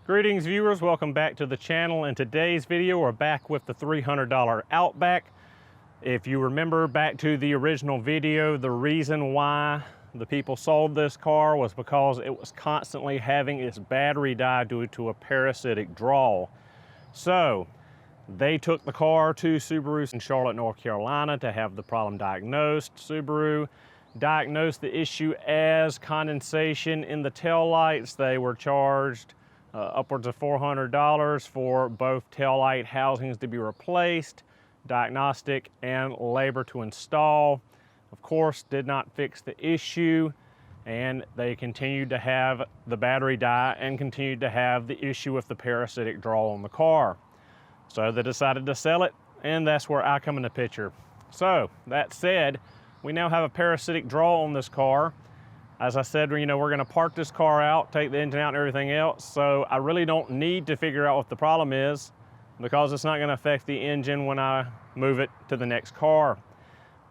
Greetings viewers, welcome back to the channel. In today's video, we're back with the $300 Outback. If you remember back to the original video, the reason why the people sold this car was because it was constantly having its battery die due to a parasitic draw. So they took the car to Subaru in Charlotte, North Carolina to have the problem diagnosed. Subaru diagnosed the issue as condensation in the taillights. They were charged upwards of $400 for both taillight housings to be replaced, diagnostic, and labor to install. Of course, did not fix the issue, and they continued to have the battery die and continued to have the issue with the parasitic draw on the car. So they decided to sell it, and that's where I come in the picture. So that said, we now have a parasitic draw on this car. As I said, we're going to park this car out, take the engine out and everything else. So I really don't need to figure out what the problem is because it's not going to affect the engine when I move it to the next car.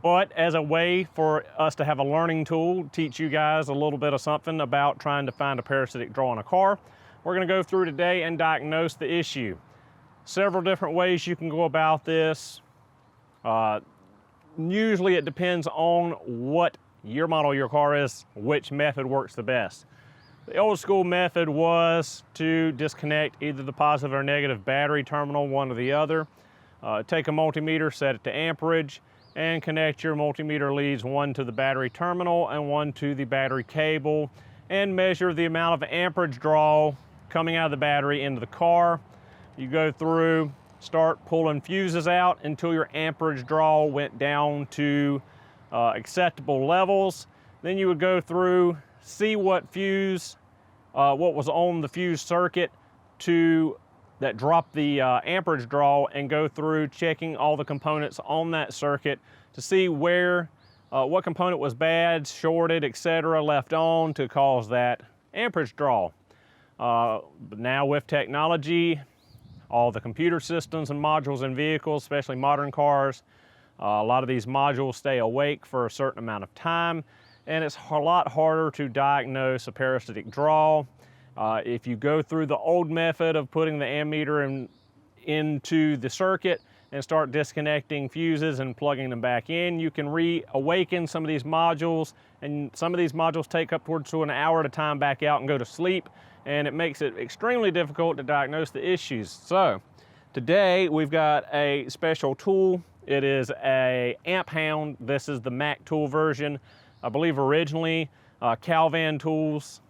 But as a way for us to have a learning tool, teach you guys a little bit of something about trying to find a parasitic draw on a car, we're going to go through today and diagnose the issue. Several different ways you can go about this. Usually it depends on what year model your car is, which method works the best. The old school method was to disconnect either the positive or negative battery terminal, one or the other. Take a multimeter, set it to amperage, and connect your multimeter leads, one to the battery terminal and one to the battery cable, and measure the amount of amperage draw coming out of the battery into the car. You go through, start pulling fuses out until your amperage draw went down to acceptable levels. Then you would go through, see what fuse, what was on the fuse circuit that dropped the amperage draw, and go through checking all the components on that circuit to see where, what component was bad, shorted, etc., left on to cause that amperage draw. But now with technology, all the computer systems and modules in vehicles, especially modern cars, a lot of these modules stay awake for a certain amount of time, and it's a lot harder to diagnose a parasitic draw. If you go through the old method of putting the ammeter into the circuit and start disconnecting fuses and plugging them back in, you can reawaken some of these modules, and some of these modules take upwards to an hour at a time back out and go to sleep, and it makes it extremely difficult to diagnose the issues. So today we've got a special tool. It is a amp hound. This is the Mac tool version. I believe originally Calvan Tools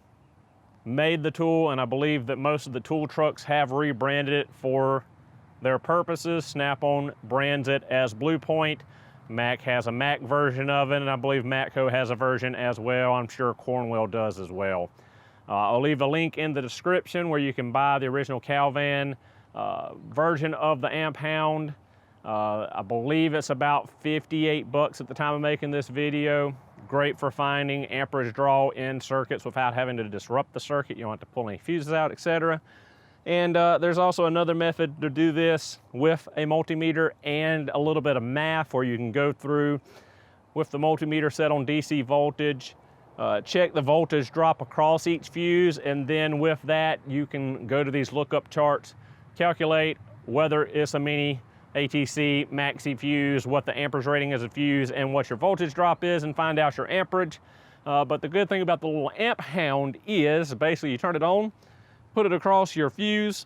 made the tool, and I believe that most of the tool trucks have rebranded it for their purposes. Snap-on brands it as Blue Point. Mac has a Mac version of it, and I believe Matco has a version as well. I'm sure Cornwell does as well. I'll leave a link in the description where you can buy the original Calvan version of the amp hound. I believe it's about 58 bucks at the time of making this video. Great for finding amperage draw in circuits without having to disrupt the circuit. You don't have to pull any fuses out, etc. And there's also another method to do this with a multimeter and a little bit of math, where you can go through with the multimeter set on DC voltage, check the voltage drop across each fuse, and then with that you can go to these lookup charts, calculate whether it's a mini ATC, maxi fuse, what the amperage rating is of fuse, and what your voltage drop is, and find out your amperage. But the good thing about the little amp hound is basically you turn it on, put it across your fuse,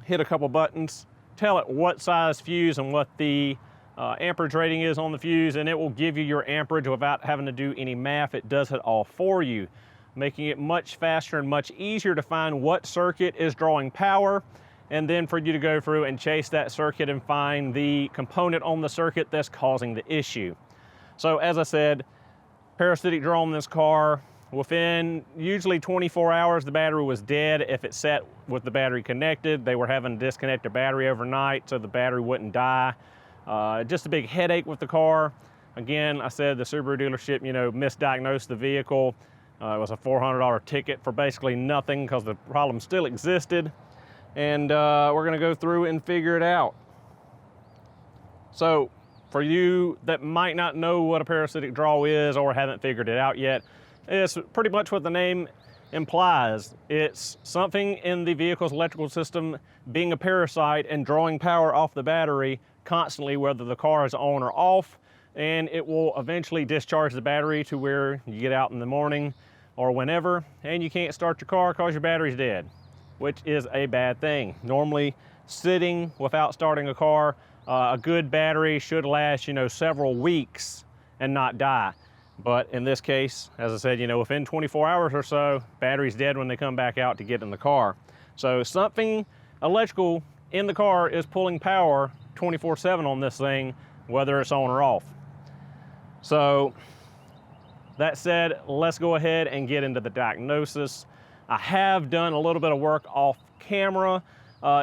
hit a couple buttons, tell it what size fuse and what the amperage rating is on the fuse, and it will give you your amperage without having to do any math. It does it all for you, making it much faster and much easier to find what circuit is drawing power, and then for you to go through and chase that circuit and find the component on the circuit that's causing the issue. So as I said, parasitic draw on this car, within usually 24 hours the battery was dead. If it sat with the battery connected, they were having to disconnect the battery overnight so the battery wouldn't die. Just a big headache with the car. Again, I said the Subaru dealership, misdiagnosed the vehicle. It was a $400 ticket for basically nothing because the problem still existed. And we're gonna go through and figure it out. So for you that might not know what a parasitic draw is or haven't figured it out yet, it's pretty much what the name implies. It's something in the vehicle's electrical system being a parasite and drawing power off the battery constantly, whether the car is on or off, and it will eventually discharge the battery to where you get out in the morning or whenever, and you can't start your car because your battery's dead, which is a bad thing. Normally, sitting without starting a car, a good battery should last, several weeks and not die. But in this case, as I said, within 24 hours or so, battery's dead when they come back out to get in the car. So something electrical in the car is pulling power 24/7 on this thing, whether it's on or off. So that said, let's go ahead and get into the diagnosis. I have done a little bit of work off camera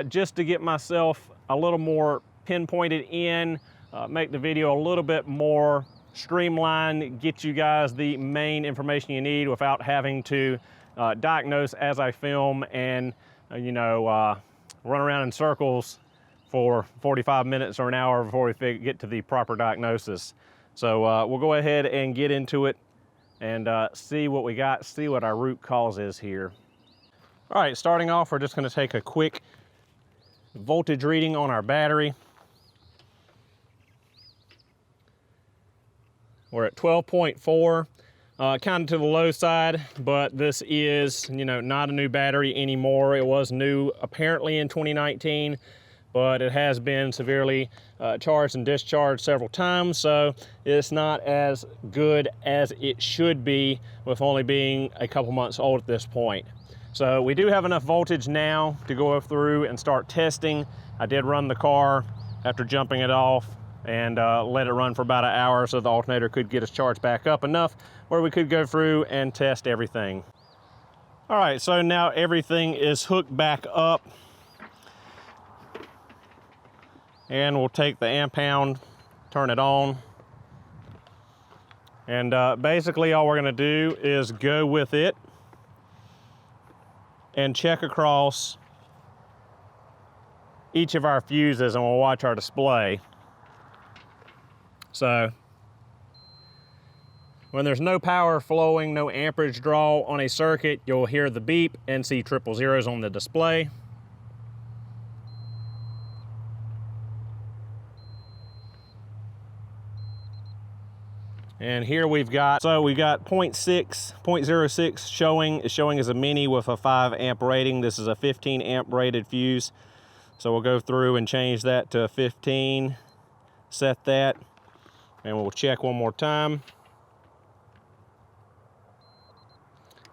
just to get myself a little more pinpointed in, make the video a little bit more streamlined, get you guys the main information you need without having to diagnose as I film and run around in circles for 45 minutes or an hour before we get to the proper diagnosis. So we'll go ahead and get into it and see what we got, see what our root cause is here. All right, starting off, we're just going to take a quick voltage reading on our battery. We're at 12.4, kind of to the low side, but this is, not a new battery anymore. It was new apparently in 2019, but it has been severely charged and discharged several times, so it's not as good as it should be with only being a couple months old at this point. So we do have enough voltage now to go through and start testing. I did run the car after jumping it off and let it run for about an hour so the alternator could get us charged back up enough where we could go through and test everything. All right, so now everything is hooked back up. And we'll take the amp hound, turn it on. And basically all we're gonna do is go with it and check across each of our fuses, and we'll watch our display. So when there's no power flowing, no amperage draw on a circuit, you'll hear the beep and see triple zeros on the display. And here we've got 0.06 showing as a mini with a 5 amp rating. This is a 15 amp rated fuse. So we'll go through and change that to 15, set that, and we'll check one more time.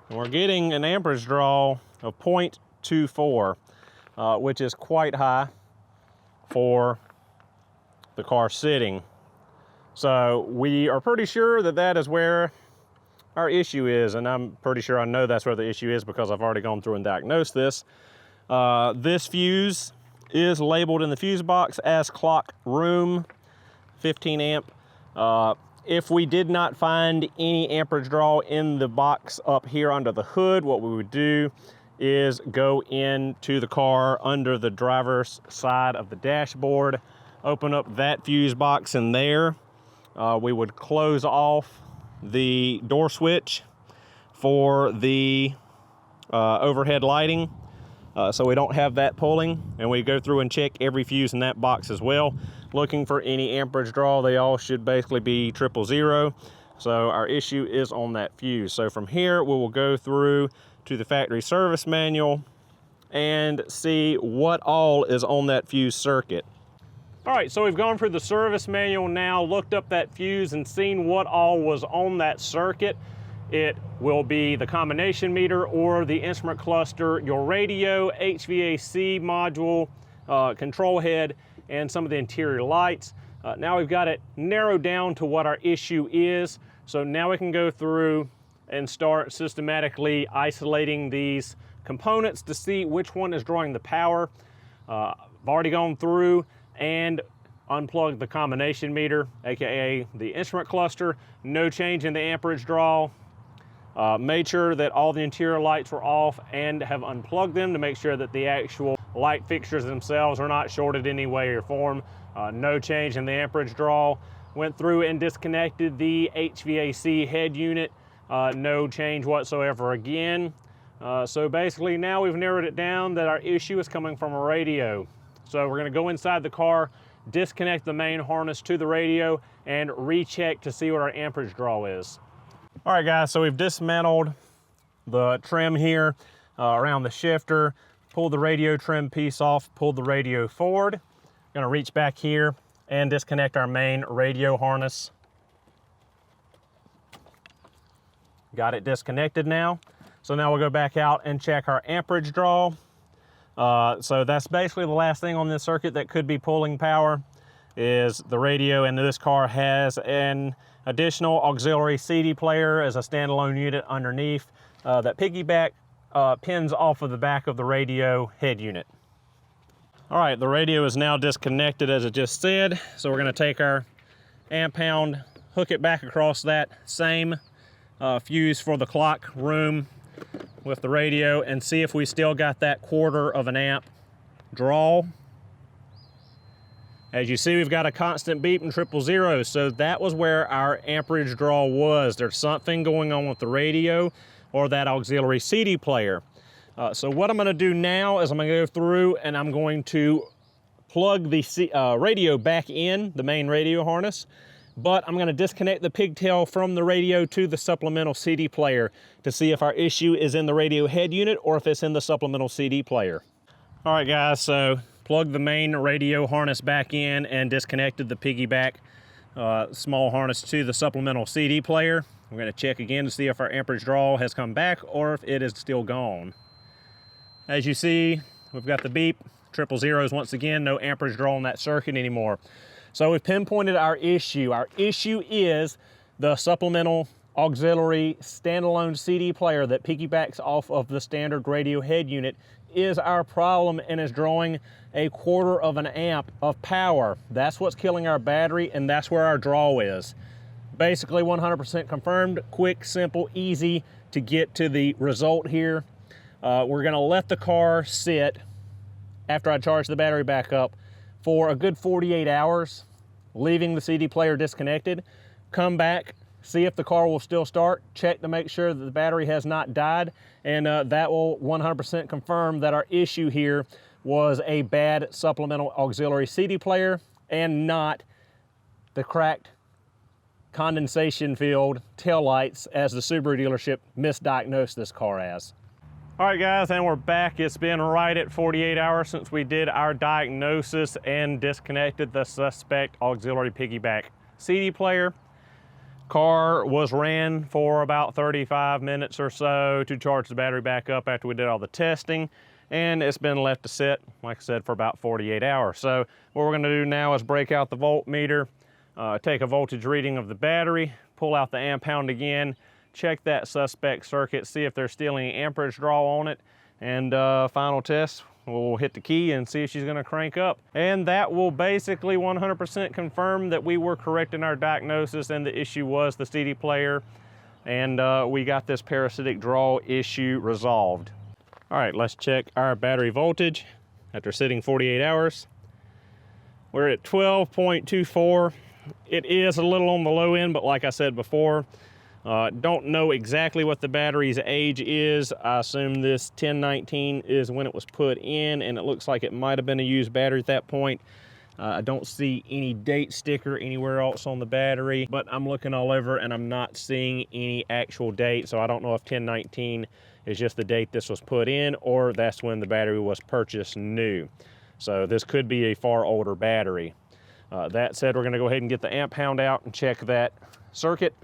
And we're getting an amperage draw of 0.24, which is quite high for the car sitting. So we are pretty sure that that is where our issue is, and I'm pretty sure I know that's where the issue is because I've already gone through and diagnosed this. This fuse is labeled in the fuse box as clock room, 15 amp. If we did not find any amperage draw in the box up here under the hood, what we would do is go into the car under the driver's side of the dashboard, open up that fuse box in there. We would close off the door switch for the overhead lighting, so we don't have that pulling, and we go through and check every fuse in that box as well, looking for any amperage draw. They all should basically be 000. So our issue is on that fuse. So from here, we will go through to the factory service manual and see what all is on that fuse circuit. All right, so we've gone through the service manual now, looked up that fuse and seen what all was on that circuit. It will be the combination meter or the instrument cluster, your radio, HVAC module, control head, and some of the interior lights. Now we've got it narrowed down to what our issue is. So now we can go through and start systematically isolating these components to see which one is drawing the power. I've already gone through and unplugged the combination meter, AKA the instrument cluster. No change in the amperage draw. Made sure that all the interior lights were off and have unplugged them to make sure that the actual light fixtures themselves are not shorted in any way or form. No change in the amperage draw. Went through and disconnected the HVAC head unit. No change whatsoever again. So basically now we've narrowed it down that our issue is coming from a radio. So we're gonna go inside the car, disconnect the main harness to the radio, and recheck to see what our amperage draw is. All right guys, so we've dismantled the trim here around the shifter, pulled the radio trim piece off, pulled the radio forward. Gonna reach back here and disconnect our main radio harness. Got it disconnected now. So now we'll go back out and check our amperage draw. So that's basically the last thing on this circuit that could be pulling power is the radio, and this car has an additional auxiliary CD player as a standalone unit underneath that piggyback pins off of the back of the radio head unit. All right, the radio is now disconnected as I just said. So we're gonna take our amp hound, hook it back across that same fuse for the clock room with the radio and see if we still got that 1/4 of an amp draw. As you see, we've got a constant beep and 000, so that was where our amperage draw was. There's something going on with the radio or that auxiliary CD player. So what I'm gonna do now is I'm gonna go through and I'm going to plug the radio back in, the main radio harness, but I'm gonna disconnect the pigtail from the radio to the supplemental CD player to see if our issue is in the radio head unit or if it's in the supplemental CD player. All right guys, so plug the main radio harness back in and disconnected the piggyback small harness to the supplemental CD player. We're gonna check again to see if our amperage draw has come back or if it is still gone. As you see, we've got the beep, 000s once again, no amperage draw on that circuit anymore. So we've pinpointed our issue. Our issue is the supplemental auxiliary standalone CD player that piggybacks off of the standard radio head unit is our problem and is drawing a 1/4 of an amp of power. That's what's killing our battery, and that's where our draw is. Basically 100% confirmed, quick, simple, easy to get to the result here. We're gonna let the car sit after I charge the battery back up for a good 48 hours, leaving the CD player disconnected. Come back, see if the car will still start, check to make sure that the battery has not died, and that will 100% confirm that our issue here was a bad supplemental auxiliary CD player and not the cracked condensation filled taillights as the Subaru dealership misdiagnosed this car as. All right guys, and we're back. It's been right at 48 hours since we did our diagnosis and disconnected the suspect auxiliary piggyback CD player. Car was ran for about 35 minutes or so to charge the battery back up after we did all the testing, and it's been left to sit, like I said, for about 48 hours. So what we're gonna do now is break out the voltmeter, take a voltage reading of the battery, pull out the amp hound again, check that suspect circuit, see if there's still any amperage draw on it, and final test, we'll hit the key and see if she's gonna crank up. And that will basically 100% confirm that we were correct in our diagnosis and the issue was the CD player, and we got this parasitic draw issue resolved. All right, let's check our battery voltage after sitting 48 hours. We're at 12.24. It is a little on the low end, but like I said before, don't know exactly what the battery's age is. I assume this 1019 is when it was put in, and it looks like it might have been a used battery at that point. I don't see any date sticker anywhere else on the battery, but I'm looking all over and I'm not seeing any actual date, so I don't know if 1019 is just the date this was put in or that's when the battery was purchased new. So this could be a far older battery. That said, we're gonna go ahead and get the amp hound out and check that circuit.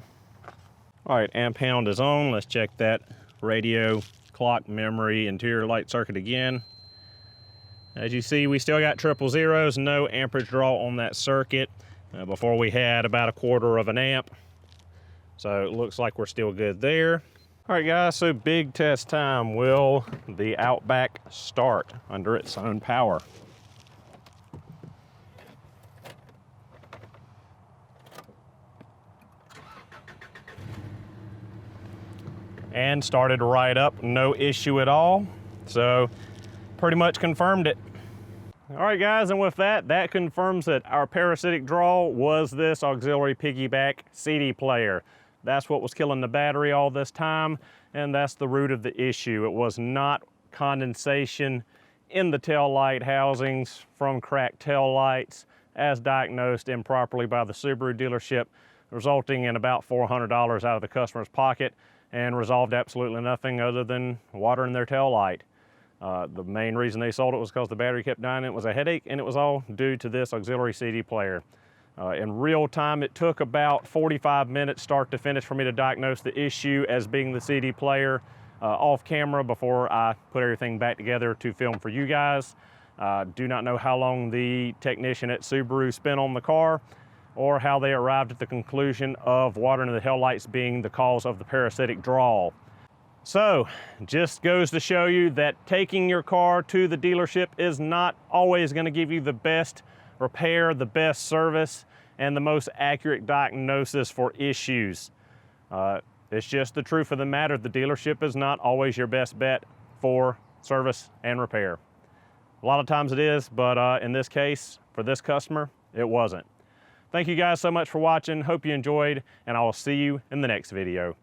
All right, amp hound is on. Let's check that radio, clock, memory, interior light circuit again. As you see, we still got 000s, no amperage draw on that circuit. Before we had about a 1/4 of an amp. So it looks like we're still good there. All right guys, so big test time. Will the Outback start under its own power? And started right up, no issue at all. So pretty much confirmed it. All right guys, and with that, that confirms that our parasitic draw was this auxiliary piggyback CD player. That's what was killing the battery all this time, and that's the root of the issue. It was not condensation in the tail light housings from cracked tail lights, as diagnosed improperly by the Subaru dealership, resulting in about $400 out of the customer's pocket, and resolved absolutely nothing other than water in their tail light. The main reason they sold it was because the battery kept dying. It was a headache, and it was all due to this auxiliary CD player. In real time, it took about 45 minutes start to finish for me to diagnose the issue as being the CD player off camera before I put everything back together to film for you guys. Do not know how long the technician at Subaru spent on the car or how they arrived at the conclusion of water in the headlights being the cause of the parasitic draw. So, just goes to show you that taking your car to the dealership is not always going to give you the best repair, the best service, and the most accurate diagnosis for issues. It's just the truth of the matter. The dealership is not always your best bet for service and repair. A lot of times it is, but in this case, for this customer, it wasn't. Thank you guys so much for watching. Hope you enjoyed, and I will see you in the next video.